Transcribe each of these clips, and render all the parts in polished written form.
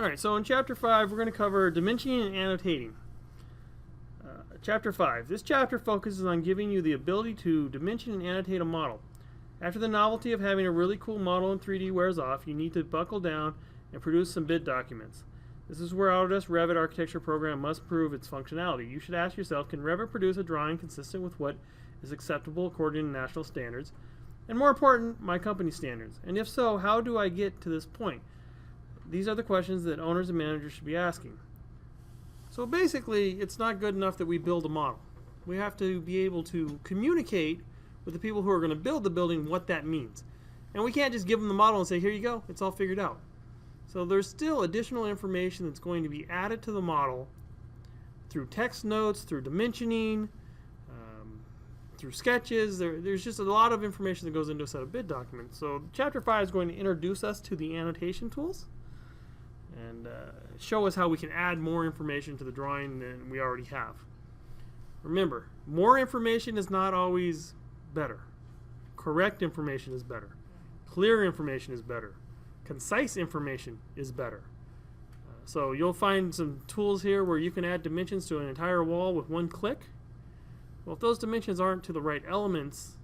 Alright, so in Chapter 5, we're going to cover dimensioning and annotating. Chapter 5. This chapter focuses on giving you the ability to dimension and annotate a model. After the novelty of having a really cool model in 3D wears off, you need to buckle down and produce some bid documents. This is where Autodesk Revit architecture program must prove its functionality. You should ask yourself, can Revit produce a drawing consistent with what is acceptable according to national standards? And more important, my company standards. And if so, how do I get to this point? These are the questions that owners and managers should be asking. So basically, it's not good enough that we build a model. We have to be able to communicate with the people who are going to build the building what that means. And we can't just give them the model and say, here you go, it's all figured out. So there's still additional information that's going to be added to the model through text notes, through dimensioning, through sketches. There's just a lot of information that goes into a set of bid documents. So Chapter 5 is going to introduce us to the annotation tools and show us how we can add more information to the drawing than we already have. Remember, more information is not always better. Correct information is better. Clear information is better. Concise information is better. So you'll find some tools here where you can add dimensions to an entire wall with one click. Well, if those dimensions aren't to the right elements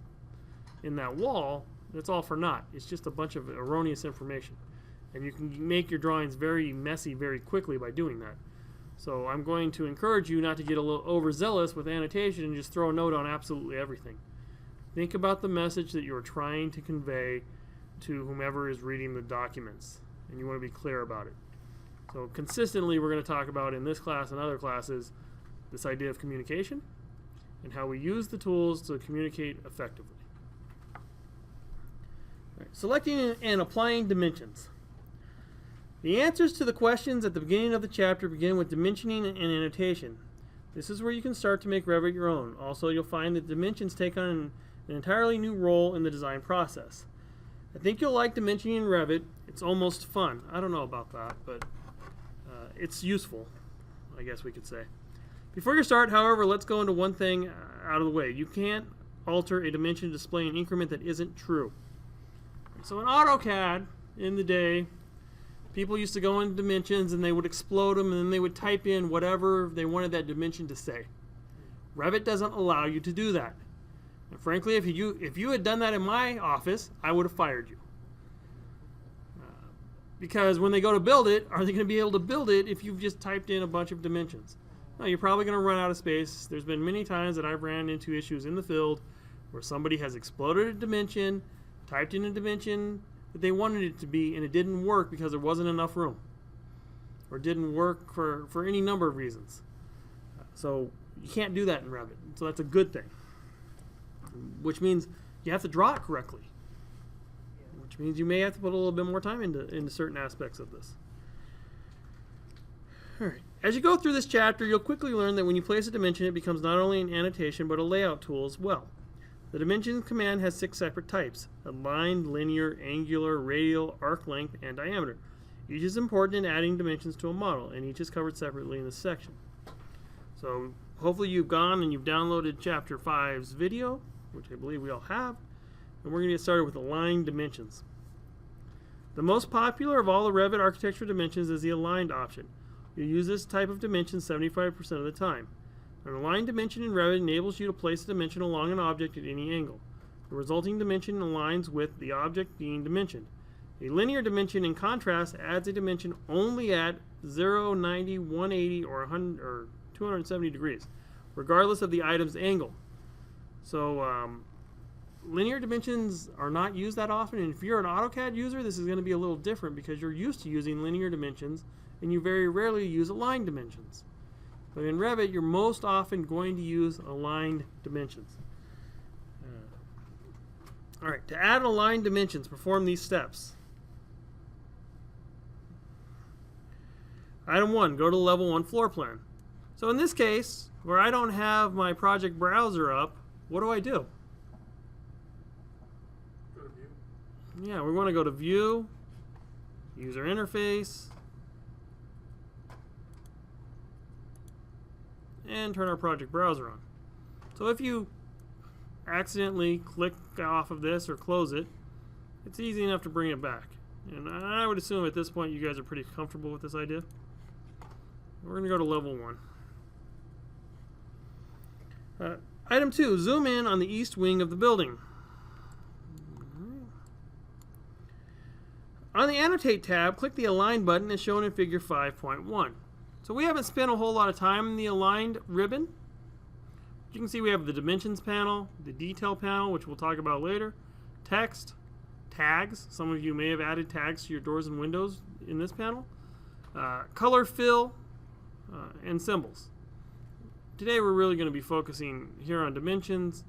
in that wall, it's all for naught. It's just a bunch of erroneous information. And you can make your drawings very messy very quickly by doing that. So I'm going to encourage you not to get a little overzealous with annotation and just throw a note on absolutely everything. Think about the message that you're trying to convey to whomever is reading the documents, and you want to be clear about it. So consistently we're going to talk about in this class and other classes this idea of communication and how we use the tools to communicate effectively. All right, selecting and applying dimensions. The answers to the questions at the beginning of the chapter begin with dimensioning and annotation. This is where you can start to make Revit your own. Also, you'll find that dimensions take on an entirely new role in the design process. I think you'll like dimensioning in Revit. It's almost fun. I don't know about that, but it's useful, I guess we could say. Before you start, however, let's go into one thing out of the way. You can't alter a dimension to display an increment that isn't true. So in AutoCAD, in the day, people used to go into dimensions and they would explode them and then they would type in whatever they wanted that dimension to say. Revit doesn't allow you to do that. And frankly, if you had done that in my office, I would have fired you. Because when they go to build it, are they going to be able to build it if you've just typed in a bunch of dimensions? No, you're probably going to run out of space. There's been many times that I've ran into issues in the field where somebody has exploded a dimension, typed in a dimension that they wanted it to be, and it didn't work because there wasn't enough room. Or didn't work for any number of reasons. So you can't do that in Revit. So that's a good thing. Which means you have to draw it correctly. Which means you may have to put a little bit more time into certain aspects of this. Alright. As you go through this chapter, you'll quickly learn that when you place a dimension, it becomes not only an annotation, but a layout tool as well. The dimension command has 6 separate types: aligned, linear, angular, radial, arc length, and diameter. Each is important in adding dimensions to a model, and each is covered separately in this section. So hopefully you've gone and you've downloaded Chapter 5's video, which I believe we all have, and we're going to get started with aligned dimensions. The most popular of all the Revit architecture dimensions is the aligned option. You use this type of dimension 75% of the time. An aligned dimension in Revit enables you to place a dimension along an object at any angle. The resulting dimension aligns with the object being dimensioned. A linear dimension, in contrast, adds a dimension only at 0, 90, 180, or 100, or 270 degrees, regardless of the item's angle. So linear dimensions are not used that often, and if you're an AutoCAD user, this is going to be a little different because you're used to using linear dimensions and you very rarely use aligned dimensions. But in Revit, you're most often going to use aligned dimensions. Alright, to add aligned dimensions, perform these steps. Item 1, go to level 1 floor plan. So in this case, where I don't have my project browser up, what do I do? Go to view. Yeah, we want to go to View, User Interface, and turn our project browser on. So if you accidentally click off of this or close it, it's easy enough to bring it back. And I would assume at this point you guys are pretty comfortable with this idea. We're going to go to level 1. Item 2, zoom in on the east wing of the building. On the Annotate tab, click the Align button as shown in Figure 5.1. So we haven't spent a whole lot of time in the Aligned ribbon. You can see we have the Dimensions panel, the Detail panel, which we'll talk about later, Text, Tags. Some of you may have added tags to your doors and windows in this panel, Color Fill, and Symbols. Today we're really going to be focusing here on Dimensions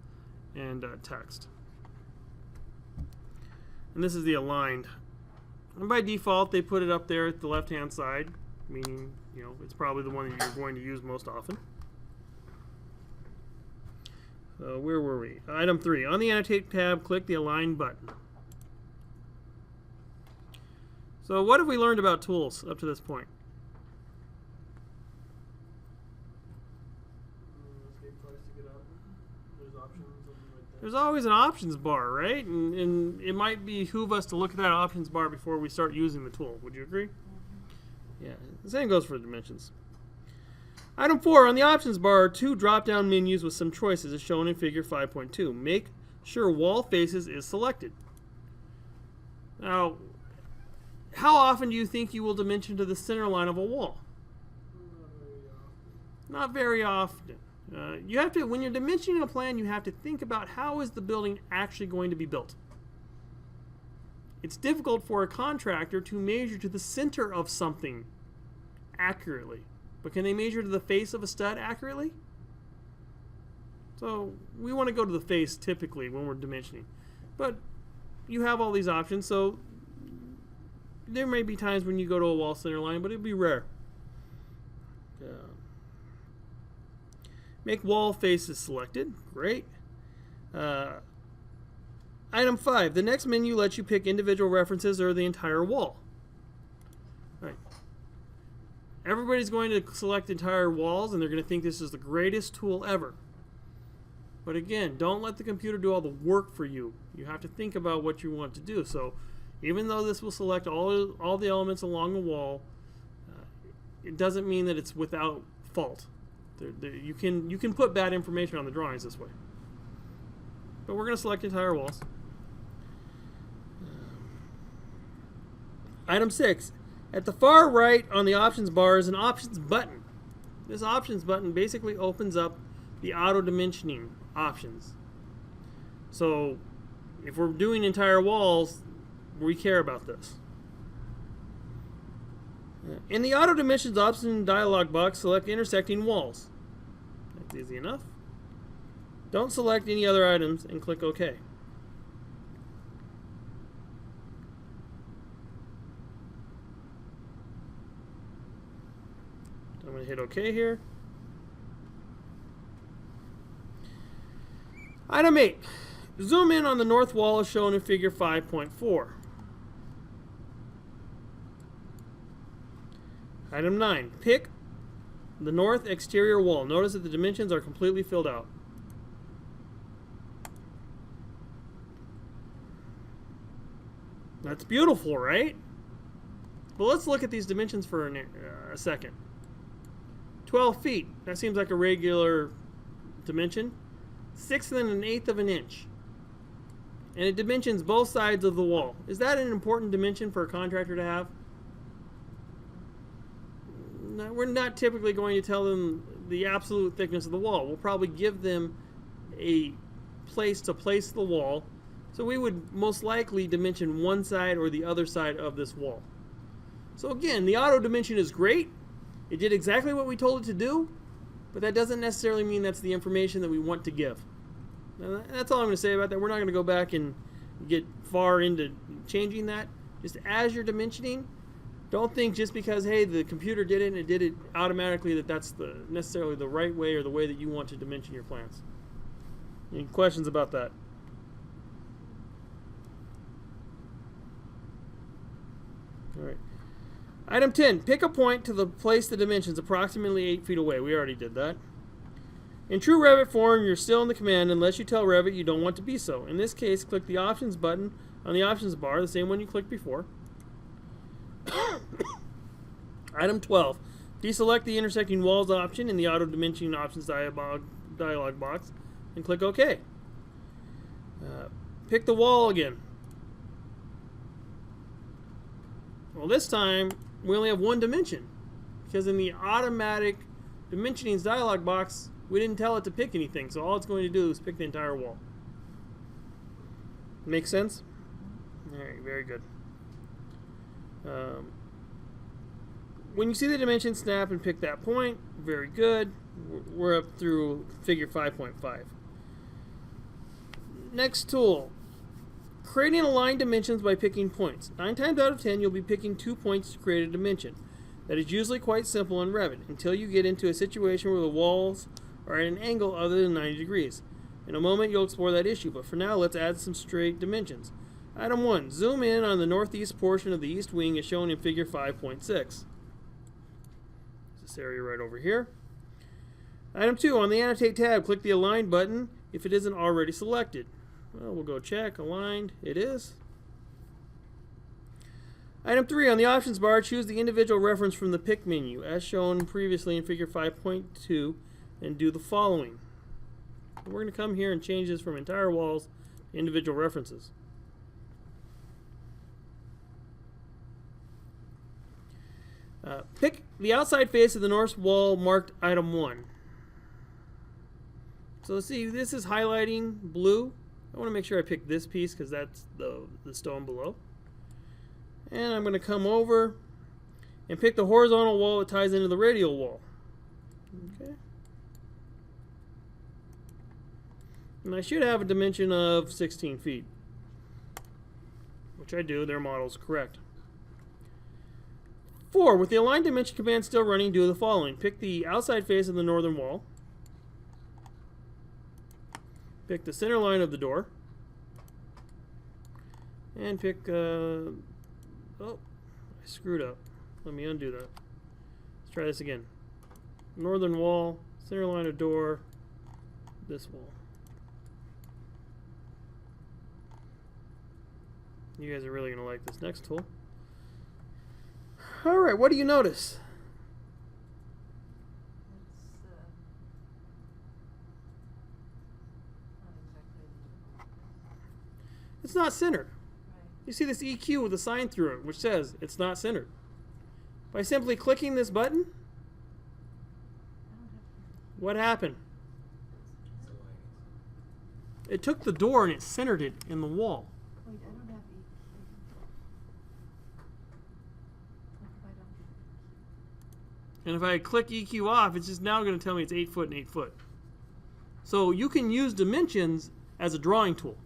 and Text. And this is the Aligned. And by default, they put it up there at the left-hand side, meaning, you know, it's probably the one that you're going to use most often. So where were we? Item 3. On the Annotate tab, click the Align button. So what have we learned about tools up to this point? Escape tries to get out. There's options and like that. There's always an options bar, right? And it might behoove us to look at that options bar before we start using the tool. Would you agree? Yeah, the same goes for dimensions. Item 4, on the options bar are 2 drop-down menus with some choices as shown in Figure 5.2. Make sure Wall Faces is selected. Now, how often do you think you will dimension to the center line of a wall? Not very often. Not very often. You have to, when you're dimensioning a plan, you have to think about how is the building actually going to be built. It's difficult for a contractor to measure to the center of something accurately. But can they measure to the face of a stud accurately? So we want to go to the face typically when we're dimensioning. But you have all these options, so there may be times when you go to a wall center line, but it'd be rare. Make wall faces selected. Great. Item 5. The next menu lets you pick individual references or the entire wall. All right. Everybody's going to select entire walls, and they're going to think this is the greatest tool ever. But again, don't let the computer do all the work for you. You have to think about what you want to do. So even though this will select all the elements along the wall, it doesn't mean that it's without fault. You can put bad information on the drawings this way. But we're going to select entire walls. Item 6. At the far right on the options bar is an options button. This options button basically opens up the auto dimensioning options. So if we're doing entire walls, we care about this. In the auto dimensions option dialog box, select intersecting walls. That's easy enough. Don't select any other items and click OK. I'm going to hit OK here. Item 8. Zoom in on the north wall as shown in Figure 5.4. Item 9. Pick the north exterior wall. Notice that the dimensions are completely filled out. That's beautiful, right? But let's look at these dimensions for a second. 12 feet. That seems like a regular dimension. 1/6 and 1/8 of an inch. And it dimensions both sides of the wall. Is that an important dimension for a contractor to have? No, we're not typically going to tell them the absolute thickness of the wall. We'll probably give them a place to place the wall. So we would most likely dimension one side or the other side of this wall. So again, the auto dimension is great. It did exactly what we told it to do, but that doesn't necessarily mean that's the information that we want to give. Now, that's all I'm going to say about that. We're not going to go back and get far into changing that. Just as you're dimensioning, don't think just because, hey, the computer did it and it did it automatically that that's necessarily the right way or the way that you want to dimension your plans. Any questions about that? All right. Item 10. Pick a point to place the dimensions approximately 8 feet away. We already did that. In true Revit form, you're still in the command unless you tell Revit you don't want to be so. In this case, click the Options button on the Options bar, the same one you clicked before. Item 12. Deselect the intersecting walls option in the auto dimensioning options dialog box and click OK. Pick the wall again. Well, this time we only have one dimension because in the automatic dimensioning dialog box we didn't tell it to pick anything, so all it's going to do is pick the entire wall. Make sense? Alright, very good. When you see the dimension, snap and pick that point. Very good. We're up through figure 5.5. Next tool. Creating aligned dimensions by picking points. 9 times out of 10 you'll be picking 2 points to create a dimension. That is usually quite simple in Revit until you get into a situation where the walls are at an angle other than 90 degrees. In a moment you'll explore that issue, but for now let's add some straight dimensions. Item 1. Zoom in on the northeast portion of the east wing as shown in figure 5.6. This area right over here. Item 2. On the Annotate tab, click the Align button if it isn't already selected. Well, we'll go check. Aligned. It is. Item 3. On the Options bar, choose the individual reference from the Pick menu as shown previously in figure 5.2 and do the following. We're going to come here and change this from entire walls to individual references. Pick the outside face of the north wall marked item 1. So see, this is highlighting blue. I want to make sure I pick this piece because that's the stone below. And I'm going to come over and pick the horizontal wall that ties into the radial wall. Okay. And I should have a dimension of 16 feet. Which I do, their model is correct. 4. With the Align Dimension command still running, do the following. Pick the outside face of the northern wall. Pick the center line of the door. And pick, oh, I screwed up. Let me undo that. Let's try this again. Northern wall, center line of door, this wall. You guys are really going to like this next tool. Alright, what do you notice? It's not centered. You see this EQ with a sign through it, which says it's not centered. By simply clicking this button, what happened? It took the door and it centered it in the wall. Wait, I don't have And if I click EQ off, it's just now going to tell me it's 8 foot and 8 foot. So you can use dimensions as a drawing tool.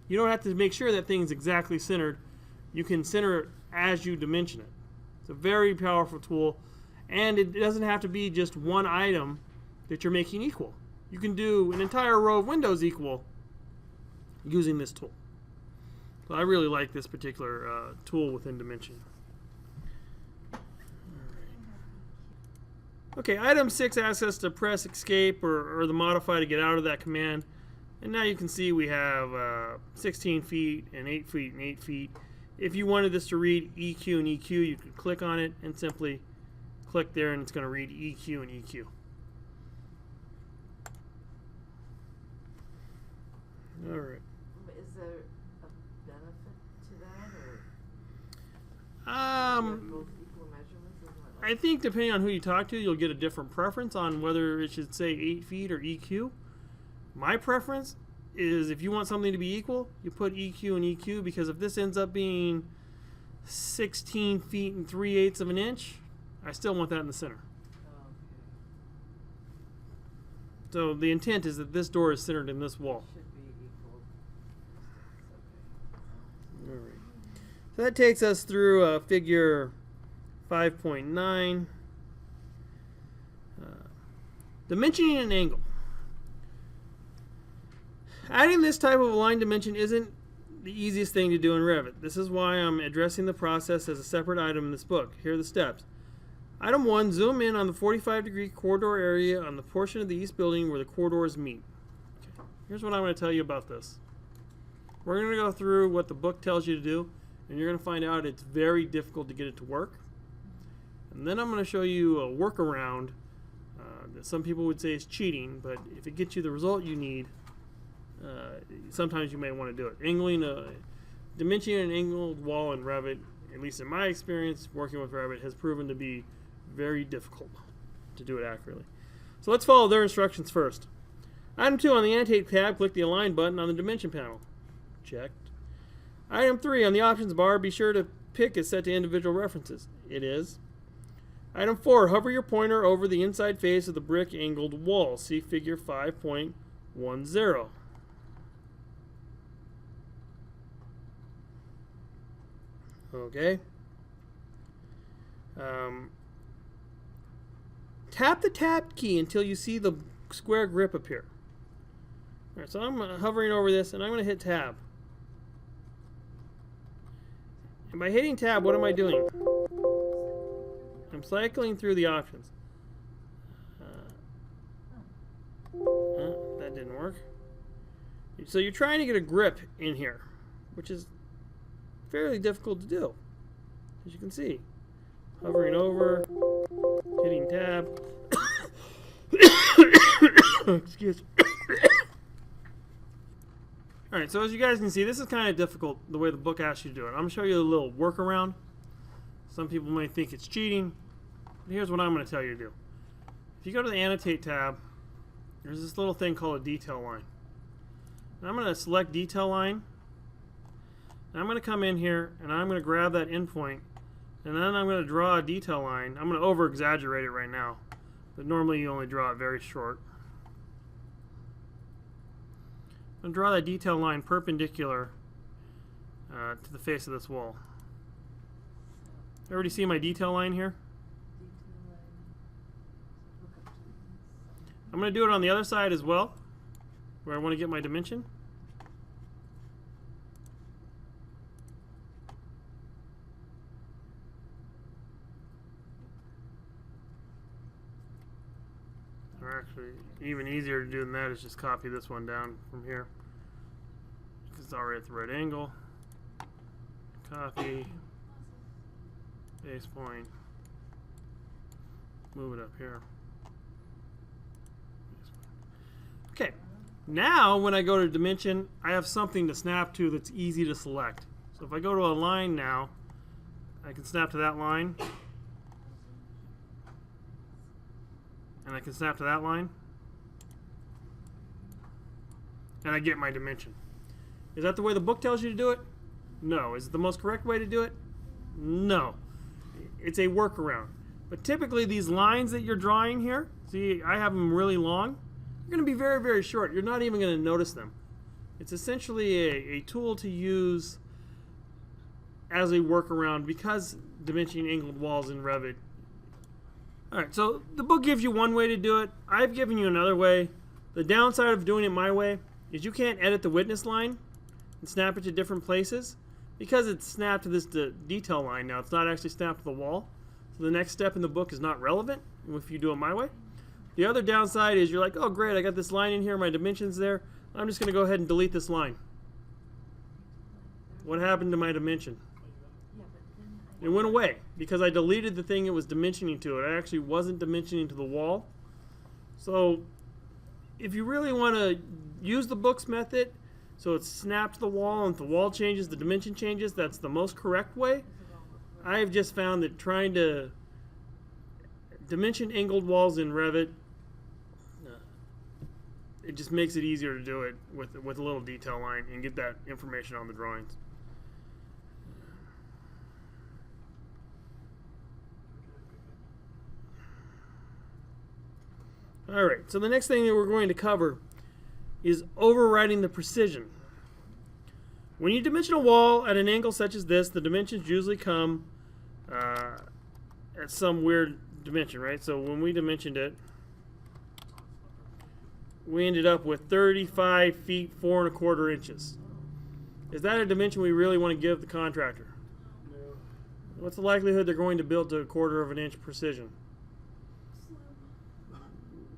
You don't have to make sure that thing's exactly centered. You can center it as you dimension it. It's a very powerful tool, and it doesn't have to be just one item that you're making equal. You can do an entire row of windows equal using this tool. So I really like this particular tool within Dimension. Okay, item 6 asks us to press escape or the modify to get out of that command. And now you can see we have 16 feet and 8 feet and 8 feet. If you wanted this to read EQ and EQ, you could click on it and simply click there and it's going to read EQ and EQ. All right. Is there a benefit to that, or both equal measurements? Isn't it I think depending on who you talk to, you'll get a different preference on whether it should say 8 feet or EQ. My preference is if you want something to be equal, you put EQ and EQ, because if this ends up being 16 feet and 3/8 of an inch, I still want that in the center. okay. So the intent is that this door is centered in this wall. Should be equal. Okay. All right. So that takes us through figure 5.9. Dimensioning an angle. Adding this type of aligned dimension isn't the easiest thing to do in Revit. This is why I'm addressing the process as a separate item in this book. Here are the steps. Item 1, zoom in on the 45-degree corridor area on the portion of the east building where the corridors meet. Okay. Here's what I'm going to tell you about this. We're going to go through what the book tells you to do, and you're going to find out it's very difficult to get it to work. And then I'm going to show you a workaround that some people would say is cheating, but if it gets you the result you need, sometimes you may want to do it. Dimensioning an angled wall in Revit, at least in my experience working with Revit, has proven to be very difficult to do it accurately. So let's follow their instructions first. Item 2, on the Annotate tab, click the Align button on the Dimension panel. Checked. Item 3, on the Options bar, be sure to pick is set to individual references. It is. Item 4, hover your pointer over the inside face of the brick angled wall. See figure 5.10. Okay. Tap the Tab key until you see the square grip appear. Alright, so I'm hovering over this and I'm going to hit Tab. And by hitting Tab, what am I doing? I'm cycling through the options. That didn't work. So you're trying to get a grip in here, which is fairly difficult to do, as you can see. Hovering over, hitting Tab. Excuse me. Alright, so as you guys can see, this is kind of difficult the way the book asks you to do it. I'm going to show you a little workaround. Some people may think it's cheating, but here's what I'm going to tell you to do. If you go to the Annotate tab, there's this little thing called a detail line. And I'm going to select detail line. And I'm going to come in here and I'm going to grab that endpoint, and then I'm going to draw a detail line. I'm going to over exaggerate it right now, but normally you only draw it very short. I'm going to draw that detail line perpendicular to the face of this wall. Everybody see my detail line here? I'm going to do it on the other side as well, where I want to get my dimension. Or actually, even easier to do than that is just copy this one down from here, because it's already at the right angle. Copy, base point, move it up here. Okay, now when I go to dimension, I have something to snap to that's easy to select. So if I go to a line now, I can snap to that line, and I can snap to that line, and I get my dimension. Is that the way the book tells you to do it? No. Is it the most correct way to do it? No. It's a workaround. But typically these lines that you're drawing here, see, I have them really long, they're going to be very, very short. You're not even going to notice them. It's essentially a tool to use as a workaround because dimensioning angled walls in Revit. Alright, so the book gives you one way to do it. I've given you another way. The downside of doing it my way is you can't edit the witness line and snap it to different places because it's snapped to this detail line now. It's not actually snapped to the wall. So the next step in the book is not relevant if you do it my way. The other downside is you're like, oh great, I got this line in here, my dimension's there. I'm just going to go ahead and delete this line. What happened to my dimension? It went away because I deleted the thing it was dimensioning to. It actually wasn't dimensioning to the wall. So if you really want to use the book's method, so it's snapped to the wall, and if the wall changes, the dimension changes, that's the most correct way. I have just found that trying to dimension angled walls in Revit, it just makes it easier to do it with a little detail line and get that information on the drawings. Alright, so the next thing that we're going to cover is overriding the precision. When you dimension a wall at an angle such as this, the dimensions usually come at some weird dimension, right? So when we dimensioned it, we ended up with 35 feet 4 1/4 inches. Is that a dimension we really want to give the contractor? No. What's the likelihood they're going to build to 1/4 of an inch precision?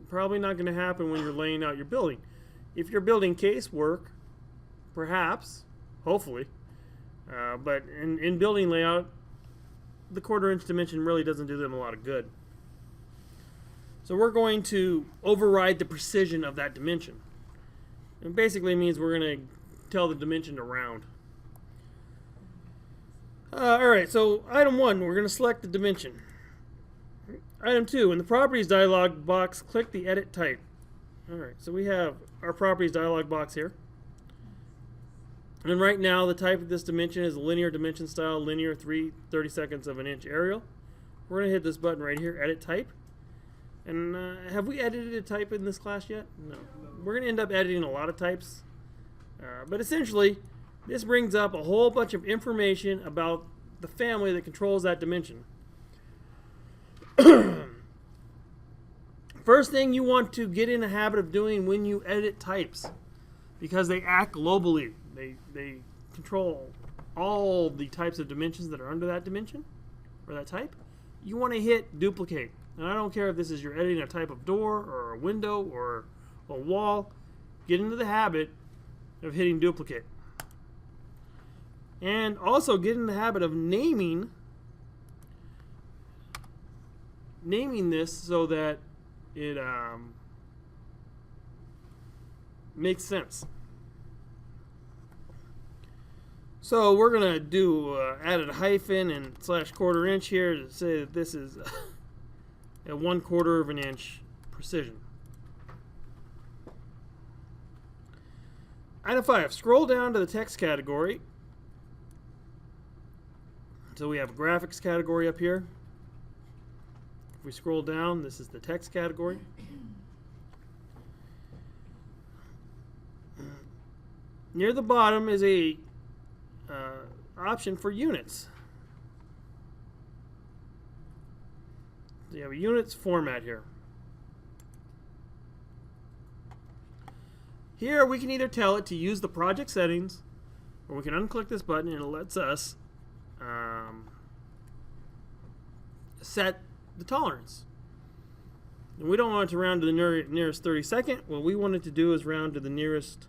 Probably not going to happen when you're laying out your building. If you're building casework, perhaps, hopefully, but in building layout, the quarter-inch dimension really doesn't do them a lot of good. So we're going to override the precision of that dimension. It basically means we're going to tell the dimension to round. Alright, so item 1, we're going to select the dimension. Item 2, in the Properties dialog box, click the Edit Type. Alright, so we have our Properties dialog box here. And right now, the type of this dimension is a linear dimension style, linear 3/32 of an inch aerial. We're going to hit this button right here, Edit Type. And have we edited a type in this class yet? No. We're going to end up editing a lot of types. But essentially, this brings up a whole bunch of information about the family that controls that dimension. First thing you want to get in the habit of doing when you edit types, because they act globally. They control all the types of dimensions that are under that dimension or that type. You want to hit duplicate. And I don't care if this is you're editing a type of door or a window or a wall. Get into the habit of hitting duplicate. And also get in the habit of naming this so that it makes sense. So we're going to do add a hyphen and /quarter-inch here to say that this is a 1/4 of an inch precision. Item 5, scroll down to the text category. So we have a graphics category up here. If we scroll down, this is the text category. Near the bottom is a option for units. So you have a units format here. Here we can either tell it to use the project settings, or we can unclick this button and it lets us set the tolerance. And we don't want it to round to the nearest 32nd. What we want it to do is round to the nearest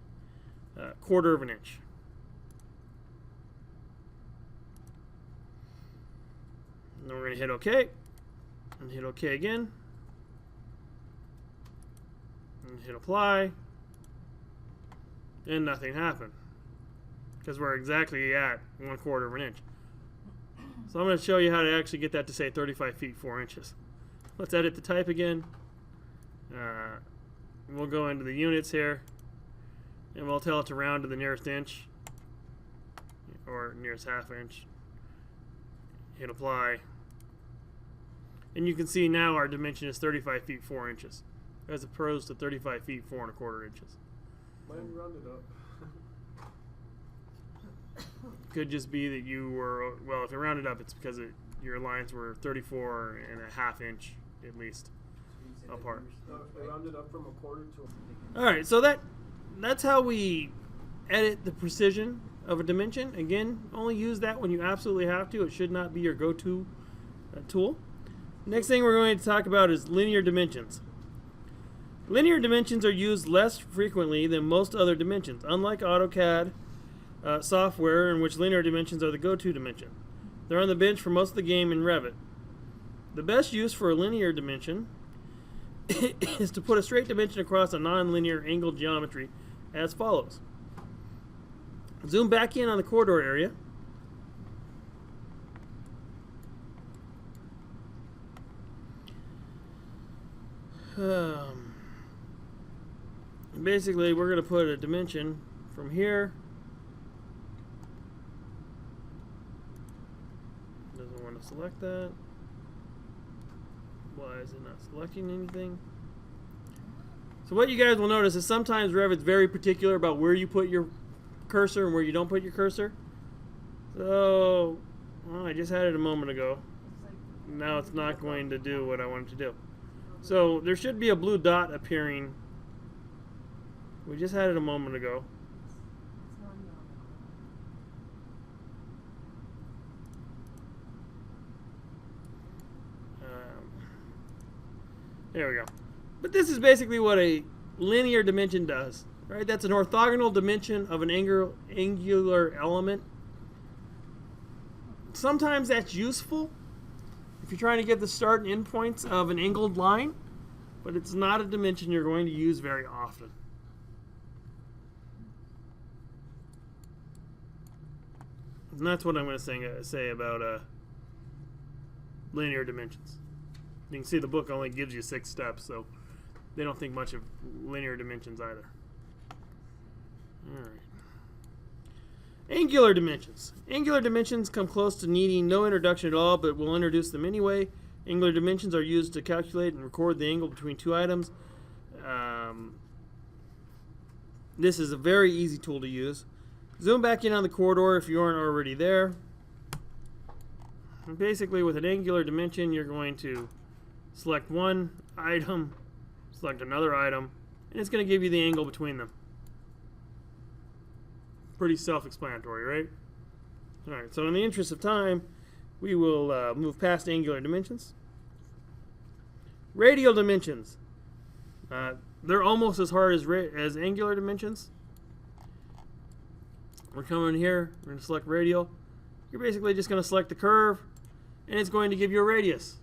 1/4 of an inch. And then we're going to hit OK. And hit OK again. And hit apply. And nothing happened. Because we're exactly at 1/4 of an inch. So I'm going to show you how to actually get that to say 35 feet 4 inches. Let's edit the type again. We'll go into the units here. And we'll tell it to round to the nearest inch. Or nearest ½ inch. Hit apply. And you can see now our dimension is 35 feet 4 inches. As opposed to 35 feet 4 1/4 inches. Mine rounded up. Could just be that you were, well, if it rounded up, it's because your lines were 34.5 inch at least apart. I rounded up from 1/4 to All right, so that's how we edit the precision of a dimension. Again, only use that when you absolutely have to. It should not be your go-to tool. Next thing we're going to talk about is linear dimensions. Linear dimensions are used less frequently than most other dimensions, unlike AutoCAD software in which linear dimensions are the go-to dimension. They're on the bench for most of the game in Revit. The best use for a linear dimension is to put a straight dimension across a non-linear angled geometry as follows. Zoom back in on the corridor area. Basically, we're going to put a dimension from here. Doesn't want to select that. Why is it not selecting anything? So what you guys will notice is sometimes Revit's very particular about where you put your cursor and where you don't put your cursor. So, well, I just had it a moment ago. Now it's not going to do what I want it to do. So there should be a blue dot appearing. We just had it a moment ago. There we go. But this is basically what a linear dimension does, right? That's an orthogonal dimension of an angular element. Sometimes that's useful if you're trying to get the start and end points of an angled line, but it's not a dimension you're going to use very often. And that's what I'm going to say about linear dimensions. You can see the book only gives you 6 steps, so they don't think much of linear dimensions either. All right. Angular dimensions. Angular dimensions come close to needing no introduction at all, but we'll introduce them anyway. Angular dimensions are used to calculate and record the angle between 2 items. This is a very easy tool to use. Zoom back in on the corridor if you aren't already there. And basically, with an angular dimension, you're going to select one item, select another item, and it's going to give you the angle between them. Pretty self-explanatory, right? All right, so in the interest of time, we will move past angular dimensions. Radial dimensions. They're almost as hard as angular dimensions. We're coming here, we're going to select radial. You're basically just going to select the curve, and it's going to give you a radius.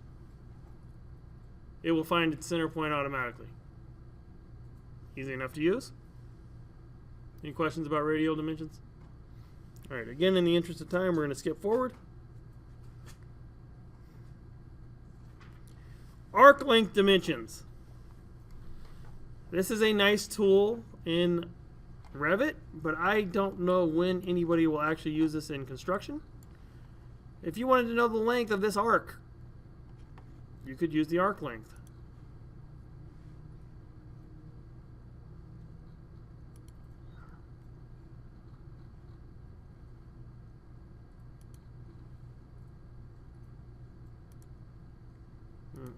It will find its center point automatically. Easy enough to use. Any questions about radial dimensions? All right, again, in the interest of time, we're going to skip forward. Arc length dimensions. This is a nice tool in Revit, but I don't know when anybody will actually use this in construction. If you wanted to know the length of this arc, you could use the arc length.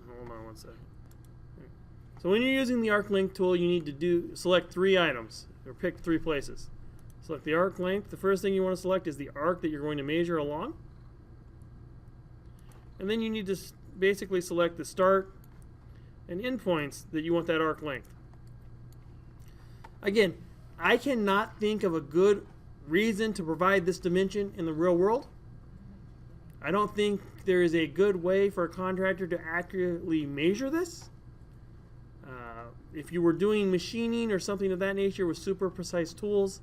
Hold on one second. So when you're using the arc length tool, you need to select 3 items, or pick 3 places. Select the arc length. The first thing you want to select is the arc that you're going to measure along. And then you need to basically select the start and end points that you want that arc length. Again, I cannot think of a good reason to provide this dimension in the real world. I don't think there is a good way for a contractor to accurately measure this. If you were doing machining or something of that nature with super precise tools,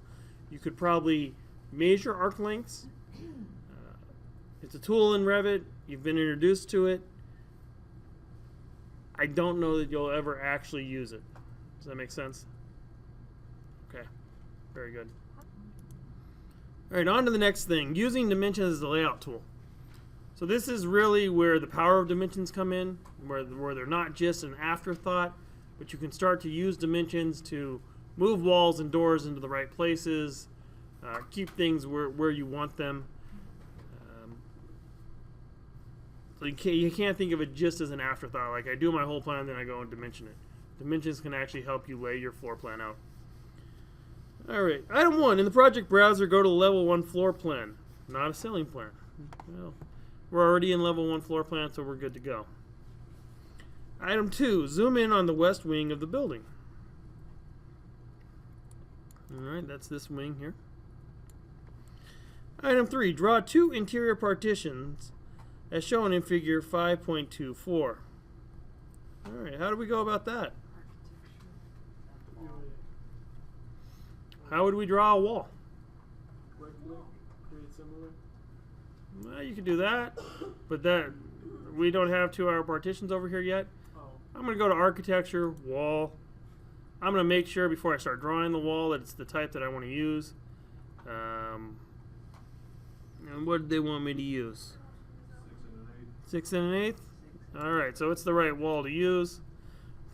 you could probably measure arc lengths. It's a tool in Revit. You've been introduced to it. I don't know that you'll ever actually use it. Does that make sense? Okay, very good. All right, on to the next thing. Using dimensions as a layout tool. So this is really where the power of dimensions come in, where they're not just an afterthought, but you can start to use dimensions to move walls and doors into the right places, keep things where you want them. So you can't think of it just as an afterthought, like I do my whole plan, then I go and dimension it. Dimensions can actually help you lay your floor plan out. All right, item 1, in the project browser, go to level 1 floor plan, not a ceiling plan. Well, we're already in level 1 floor plan, so we're good to go. Item 2, zoom in on the west wing of the building. All right, that's this wing here. Item 3, draw 2 interior partitions as shown in figure 5.24. All right, how do we go about that? How would we draw a wall? Right click, create similar. Well, you could do that, but we don't have 2-hour partitions over here yet. Oh. I'm going to go to architecture, wall. I'm going to make sure before I start drawing the wall that it's the type that I want to use. And what did they want me to use? 6 and an 1/8. All right, so it's the right wall to use.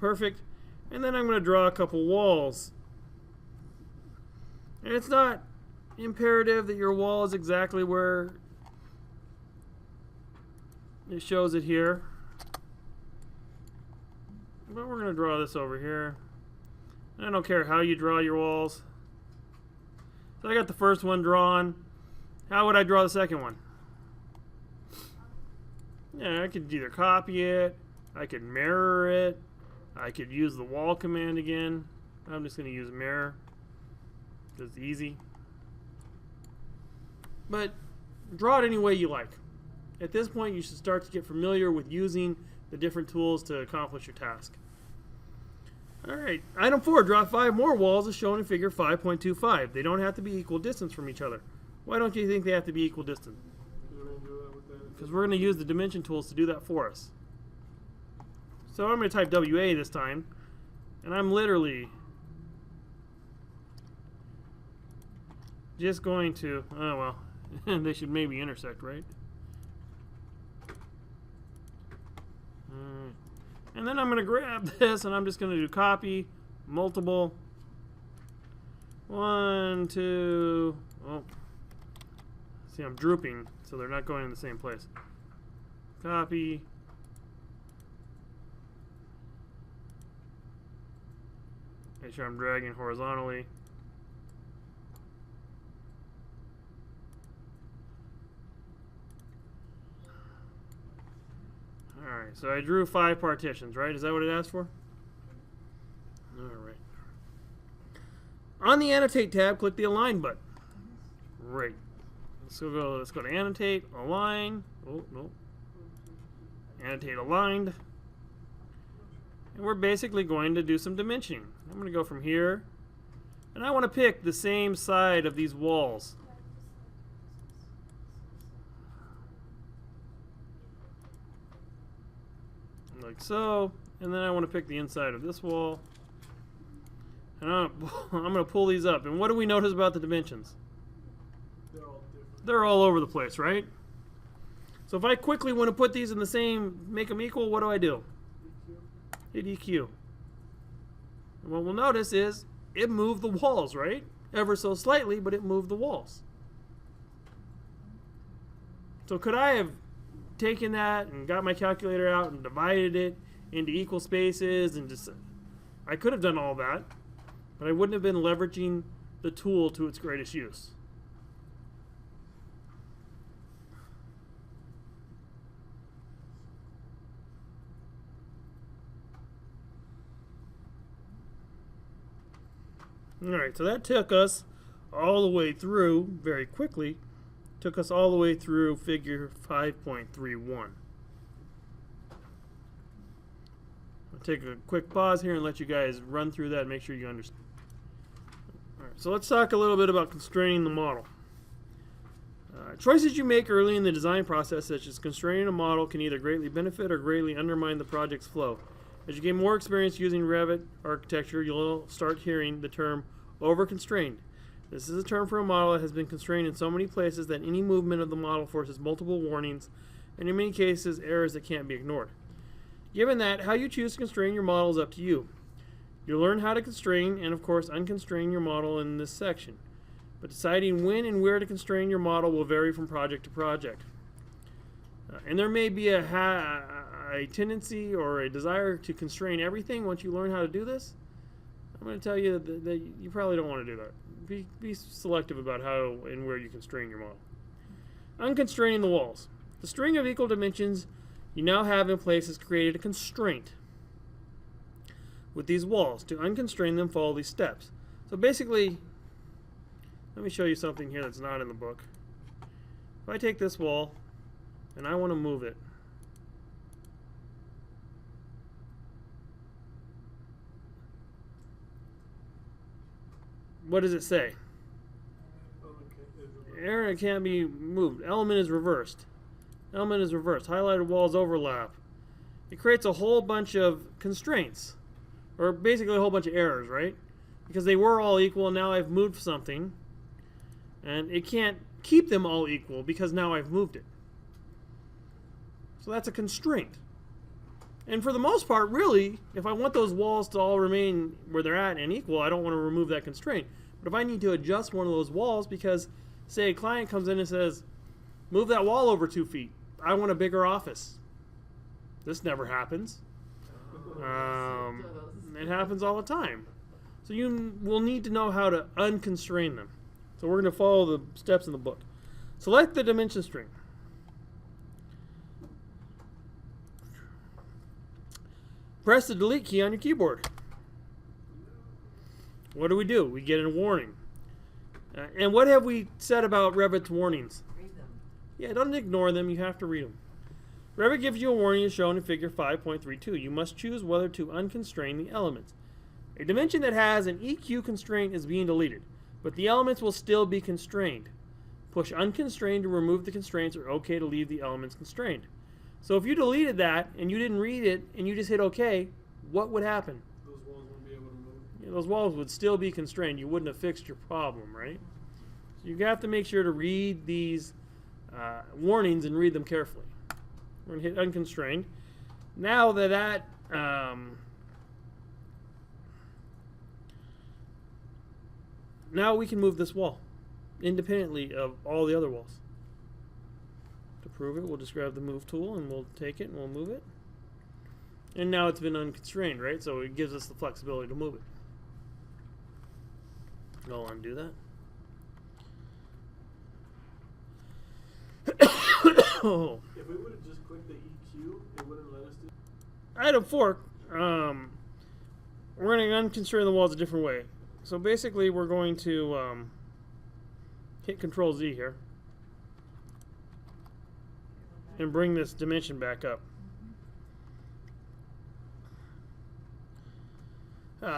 Perfect. And then I'm going to draw a couple walls. And it's not imperative that your wall is exactly where it shows it here. But we're going to draw this over here. I don't care how you draw your walls. So I got the first one drawn. How would I draw the second one? Yeah, I could either copy it, I could mirror it, I could use the wall command again. I'm just going to use mirror. It's easy. But draw it any way you like. At this point, you should start to get familiar with using the different tools to accomplish your task. Alright, item 4, draw 5 more walls as shown in figure 5.25. They don't have to be equal distance from each other. Why don't you think they have to be equal distance? Because we're going to use the dimension tools to do that for us. So I'm going to type WA this time, and I'm literally just going to, oh well, they should maybe intersect, right? And then I'm going to grab this and I'm just going to do copy, multiple, 1, 2, oh, see I'm drooping, so they're not going in the same place. Copy, make sure I'm dragging horizontally. Alright, so I drew 5 partitions, right? Is that what it asked for? Alright. On the Annotate tab, click the Align button. Right. Let's go to Annotate, Align. Oh, no. Annotate Aligned. And we're basically going to do some dimensioning. I'm going to go from here. And I want to pick the same side of these walls. Like so, and then I want to pick the inside of this wall, and I'm going to pull these up. And what do we notice about the dimensions? They're all different. They're all over the place, right? So if I quickly want to put these in the same, make them equal, what do? Hit EQ. And what we'll notice is it moved the walls, right? Ever so slightly, but it moved the walls. So could I have taken that and got my calculator out and divided it into equal spaces and just, I could have done all that, but I wouldn't have been leveraging the tool to its greatest use. Alright, so that took us all the way through very quickly. Took us all the way through figure 5.31. I'll take a quick pause here and let you guys run through that and make sure you understand. All right, so let's talk a little bit about constraining the model. Choices you make early in the design process, such as constraining a model, can either greatly benefit or greatly undermine the project's flow. As you gain more experience using Revit architecture, you'll start hearing the term over-constrained. This is a term for a model that has been constrained in so many places that any movement of the model forces multiple warnings, and in many cases, errors that can't be ignored. Given that, how you choose to constrain your model is up to you. You'll learn how to constrain and, of course, unconstrain your model in this section. But deciding when and where to constrain your model will vary from project to project. And there may be a tendency or a desire to constrain everything once you learn how to do this. I'm going to tell you that you probably don't want to do that. Be selective about how and where you constrain your model. Unconstraining the walls. The string of equal dimensions you now have in place has created a constraint with these walls. To unconstrain them, follow these steps. So basically, let me show you something here that's not in the book. If I take this wall and I want to move it, what does it say? Area can't be moved. Element is reversed. Element is reversed. Highlighted walls overlap. It creates a whole bunch of constraints, or basically a whole bunch of errors, right? Because they were all equal, and now I've moved something, and it can't keep them all equal because now I've moved it. So that's a constraint. And for the most part, really, if I want those walls to all remain where they're at and equal, I don't want to remove that constraint. But if I need to adjust one of those walls because, say, a client comes in and says, move that wall over 2 feet. I want a bigger office. This never happens. It happens all the time. So you will need to know how to unconstrain them. So we're going to follow the steps in the book. Select the dimension string. Press the delete key on your keyboard. What do? We get a warning. And what have we said about Revit's warnings? Read them. Yeah, don't ignore them. You have to read them. Revit gives you a warning as shown in figure 5.32. You must choose whether to unconstrain the elements. A dimension that has an EQ constraint is being deleted, but the elements will still be constrained. Push unconstrained to remove the constraints or OK to leave the elements constrained. So if you deleted that and you didn't read it and you just hit OK, what would happen? Those walls wouldn't be able to move. Yeah, those walls would still be constrained. You wouldn't have fixed your problem, right? So you have to make sure to read these warnings and read them carefully. We're going to hit unconstrained. Now now we can move this wall independently of all the other walls. To prove it, we'll just grab the move tool and we'll take it and we'll move it. And now it's been unconstrained, right? So it gives us the flexibility to move it. I'll undo that. Oh. If we would have just clicked the EQ, it wouldn't let us do. Item 4, we're going to unconstrain the walls a different way. So basically we're going to hit Control Z here and bring this dimension back up.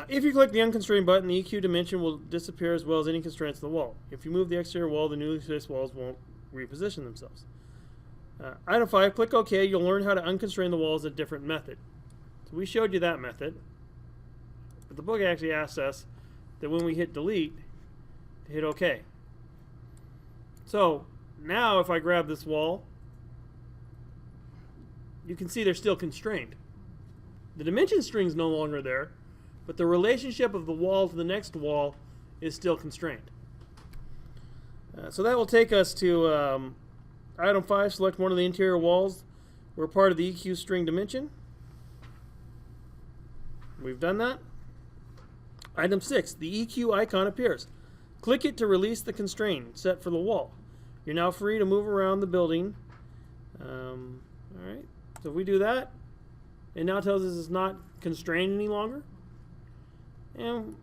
If you click the unconstrained button, the EQ dimension will disappear as well as any constraints on the wall. If you move the exterior wall, the newly placed walls won't reposition themselves. Item 5, click OK. You'll learn how to unconstrain the walls a different method. So we showed you that method. But the book actually asks us that when we hit delete, to hit OK. So now if I grab this wall, you can see they're still constrained. The dimension string is no longer there, but the relationship of the wall to the next wall is still constrained. So that will take us to item 5, select one of the interior walls. We're part of the EQ string dimension. We've done that. Item 6, the EQ icon appears. Click it to release the constraint set for the wall. You're now free to move around the building. All right. So if we do that, it now tells us it's not constrained any longer. And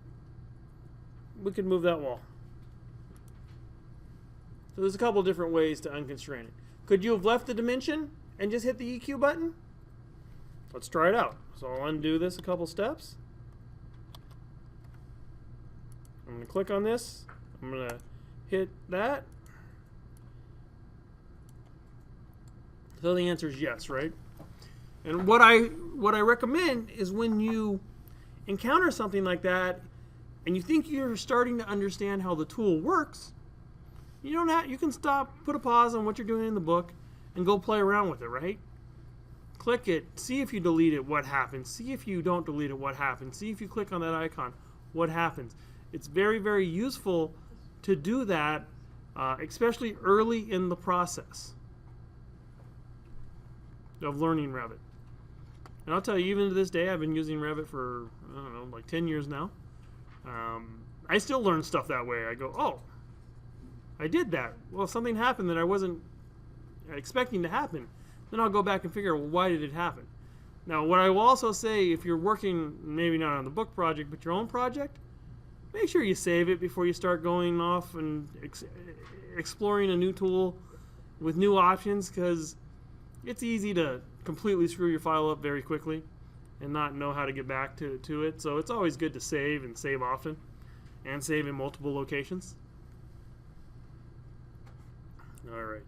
we could move that wall. So there's a couple different ways to unconstrain it. Could you have left the dimension and just hit the EQ button? Let's try it out. So I'll undo this a couple steps. I'm going to click on this. I'm going to hit that. So the answer is yes, right? And what I recommend is when you encounter something like that and you think you're starting to understand how the tool works, you can stop, put a pause on what you're doing in the book and go play around with it, right? Click it, see if you delete it, what happens. See if you don't delete it, what happens. See if you click on that icon, what happens. It's very, very useful to do that, especially early in the process of learning Revit. And I'll tell you, even to this day, I've been using Revit for, I don't know, like 10 years now. I still learn stuff that way. I go, oh, I did that. Well, something happened that I wasn't expecting to happen. Then I'll go back and figure out, well, why did it happen? Now, what I will also say, if you're working, maybe not on the book project, but your own project, make sure you save it before you start going off and exploring a new tool with new options, because it's easy to completely screw your file up very quickly and not know how to get back to it. So it's always good to save and save often and save in multiple locations. All right.